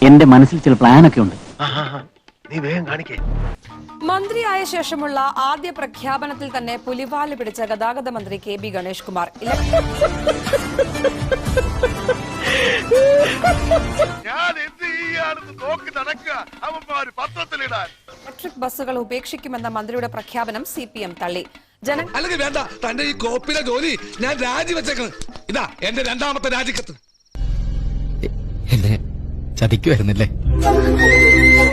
എന്റെ മനസ്സിൽ ചില പ്ലാനൊക്കെ ഉണ്ട്. നീ വേഗം കാണിക്കേ. മന്ത്രിയായ ശേഷമുള്ള ആദ്യ പ്രഖ്യാപനത്തിൽ തന്നെ പുലിവാല് പിടിച്ച ഗതാഗത മന്ത്രി KB ഗണേഷ് കുമാർ ഇലക്ട്രിക് ബസ്സുകൾ ഉപേക്ഷിക്കുമെന്ന മന്ത്രിയുടെ പ്രഖ്യാപനം CPM തള്ളി. അല്ലെങ്കിൽ വേണ്ട, തന്റെ ഈ കോപ്പിലെ ജോലി ഞാൻ രാജിവെച്ചേക്കണം. ഇതാ എന്റെ രണ്ടാമത്തെ രാജിക്കത്ത്. എന്നെ ചതിക്കുമായിരുന്നില്ലേ?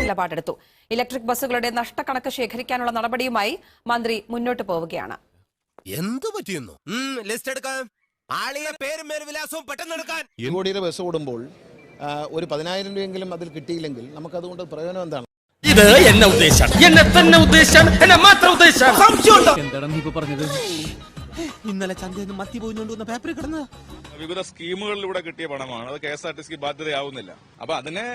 നിലപാടെടുത്തു. ഇലക്ട്രിക് ബസ്സുകളുടെ നഷ്ടക്കണക്ക് ശേഖരിക്കാനുള്ള നടപടിയുമായി മന്ത്രി മുന്നോട്ട് പോവുകയാണ്. എന്തു പറ്റിയെന്നു ലിസ്റ്റ് എടുക്കാൻ, ആളിയെ പേരും മേൽവിലാസവും പെട്ടെന്ന് എടുക്കാൻ. 7 കോടിയുടെ ബസ് ഓടുമ്പോൾ ഒരു 10,000 രൂപയെങ്കിലും അതിൽ കിട്ടിയില്ലെങ്കിൽ നമുക്കതുകൊണ്ട് പ്രയോജനം എന്താണ്? ഇത് എന്നെ ഉദ്ദേശം, എന്നെ തന്നെ ഉദ്ദേശം, എന്നെ മാത്രം ഉദ്ദേശം. എന്താണ് നീ ഇപ്പൊ പറഞ്ഞത്? ഇന്നലെ ചന്തയിൽ നിന്ന് മത്തി പോയിക്കൊണ്ടുവന്ന പേപ്പറിൽ കിടന്നത് വിവിധ സ്കീമുകളിലൂടെ കിട്ടിയ പണമാണ്. അത് KSRTC ബാധ്യതയാവുന്നില്ല. അപ്പൊ അതിനെ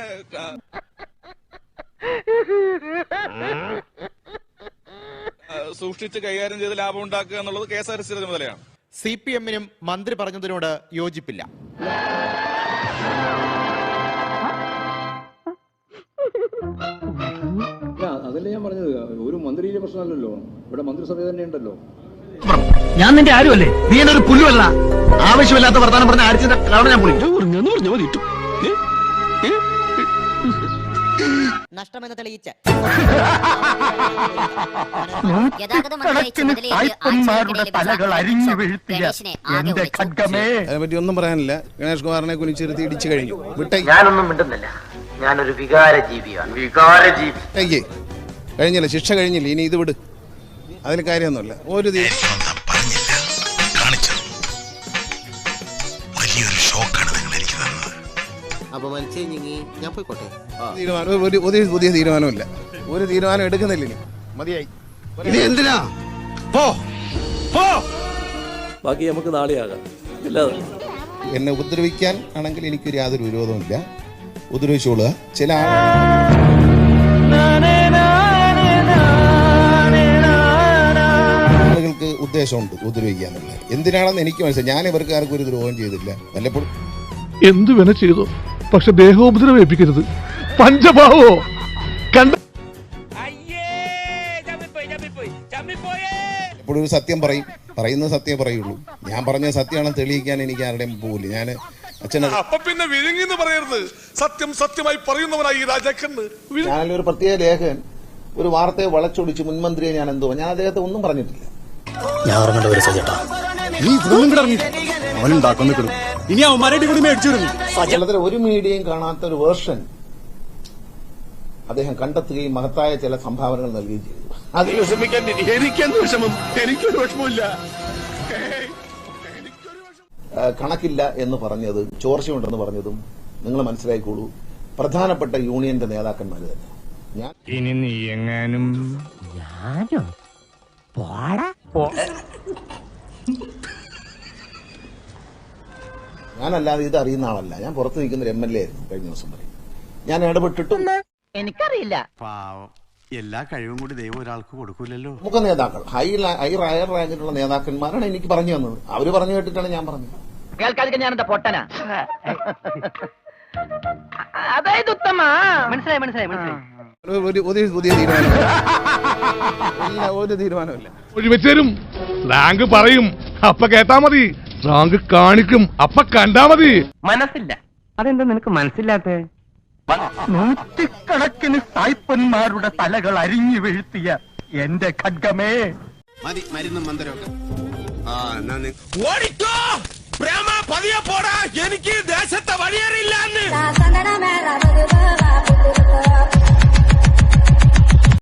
സൂക്ഷിച്ച് കൈകാര്യം ചെയ്ത് ലാഭം ഉണ്ടാക്കുക എന്നുള്ളത് KSRTCയുടെ ചുമതലയാണ്. CPM-നും മന്ത്രി പറഞ്ഞതിനോട് യോജിപ്പില്ല. അതല്ലേ ഞാൻ പറഞ്ഞത്, ഒരു മന്ത്രിയുടെ പ്രശ്നമല്ലല്ലോ, ഇവിടെ മന്ത്രിസഭ തന്നെ ഉണ്ടല്ലോ. ഞാൻ നിന്റെ ആരുമല്ലേ? നീ എന്നെ ഒരു പുല്ലുവല്ല. ആവശ്യമില്ലാത്ത വർത്താനം പറഞ്ഞ ആഴ്ച ഞാൻ പൊളിക്കും. നഷ്ടമെന്ന് തെളിയിച്ച അതിനെപ്പറ്റി ഒന്നും പറയാനില്ല. ഗണേഷ് കുമാറിനെ കുനിച്ചിരുത്തി ഇടിച്ചു കഴിഞ്ഞു. ഞാനൊന്നും മിണ്ടുന്നില്ല. ഞാനൊരു വികാര ജീവിയാണ്. കഴിഞ്ഞില്ല, ശിക്ഷ കഴിഞ്ഞില്ല. ഇനി ഇത് വിട്, അതിൽ കാര്യമൊന്നുമില്ല. ഒരു പുതിയ തീരുമാനമില്ല. ഒരു തീരുമാനം എടുക്കുന്നില്ല. ഇനി മതിയായി. എന്തിനാ? ബാക്കി നമുക്ക് നാളെയാകാം. എന്നെ ഉപദ്രവിക്കാൻ ആണെങ്കിൽ എനിക്കൊരു യാതൊരു വിരോധമില്ല. ഉപദ്രവിച്ചോളുക. ചില ആളുകൾക്ക് ഉദ്ദേശമുണ്ട് ഉപദ്രവിക്കാന്നുള്ളത്. എന്തിനാണെന്ന് എനിക്ക് മനസ്സിലായി. ഞാൻ ഇവർക്ക് ആർക്കും ഒരു ദ്രോഹം ചെയ്തില്ല. വല്ലപ്പോഴും എന്തു വേണ ചെയ്തോ, പക്ഷെ ദേഹോപദ്രവേൽപ്പിക്കരുത്. പഞ്ചഭാവോ കണ്ട എപ്പോഴും ഒരു സത്യം പറയും. പറയുന്നത് സത്യം പറയുള്ളൂ. ഞാൻ പറഞ്ഞ സത്യമാണെന്ന് തെളിയിക്കാൻ എനിക്ക് ആരുടെയും പോകില്ല. ഞാൻ അച്ഛനത് അപ്പൊ പിന്നെ വിഴുങ്ങിന്ന് പറയരുത്. സത്യം സത്യമായി പറയുന്നവനായി രാജാക്കന്ന്. ഞാനൊരു പ്രത്യേക ലേഖകൻ ഒരു വാർത്തയെ വളച്ചൊടിച്ച് മുൻമന്ത്രിയെ ഞാൻ എന്തോ ഞാൻ അദ്ദേഹത്തെ ഒന്നും പറഞ്ഞിട്ടില്ല. ഞാൻ ഉറങ്ങേണ്ട ഒരു സജട്ടാ. കേരളത്തിലെ ഒരു മീഡിയയും കാണാത്ത ഒരു വേർഷൻ അദ്ദേഹം കണ്ടെത്തുകയും മഹത്തായ ചില സംഭാവനകൾ നൽകുകയും ചെയ്തു. അതിൽ വിഷമിക്കാൻ എനിക്കെന്ത് വിഷമം? എനിക്കൊരു വിഷമമില്ല. കണക്കില്ല എന്ന് പറഞ്ഞത്, ചോർച്ചയുണ്ടെന്ന് പറഞ്ഞതും നിങ്ങൾ മനസ്സിലാക്കിക്കോളൂ, പ്രധാനപ്പെട്ട യൂണിയന്റെ നേതാക്കന്മാർ തന്നെ. ഞാൻ ഇനി നീ എങ്ങാനും ഞാനല്ലാതെ ഇത് അറിയുന്ന ആളല്ല. ഞാൻ പുറത്ത് നിൽക്കുന്ന ഒരു MLA ആയിരുന്നു കഴിഞ്ഞ ദിവസം വരെ. ഞാൻ ഇടപെട്ടിട്ടും എനിക്കറിയില്ല. എല്ലാ കഴിവും കൂടി ദൈവം ഒരാൾക്ക് കൊടുക്കൂലല്ലോ. പ്രമുഖ നേതാക്കൾ, ഹൈ റയർ റാങ്കിലുള്ള നേതാക്കന്മാരാണ് എനിക്ക് പറഞ്ഞു തന്നത്. അവര് പറഞ്ഞു കേട്ടിട്ടാണ് ഞാൻ പറഞ്ഞത്. കേൾക്കാതിരിക്കാൻ ഞാൻ എന്താ പൊട്ടനാ? അതായത് ഉത്തമ മനസ്സിലായി. പുതിയ തീരുമാനമില്ല. ഒരു തീരുമാനമില്ല. വെച്ചേരും സ്ലാങ് പറയും, അപ്പ കേട്ടാ മതി. സ്ലാങ് കാണിക്കും, അപ്പ കണ്ടാ മതി. മനസ്സില്ല. അതെന്താ നിനക്ക് മനസ്സില്ലാത്ത? നൂറ്റിക്കണക്കിന് സായിപ്പന്മാരുടെ തലകൾ അരിഞ്ഞു വീഴ്ത്തിയ എന്റെ ഖഡ്ഗമേ. മതി മരുന്നും മന്ദിരമൊക്കെ. ഓടിക്കോ, പ്രേമ പതിയെ പോടാ. എനിക്ക് ദേശത്തെ വഴിയേറിയില്ല.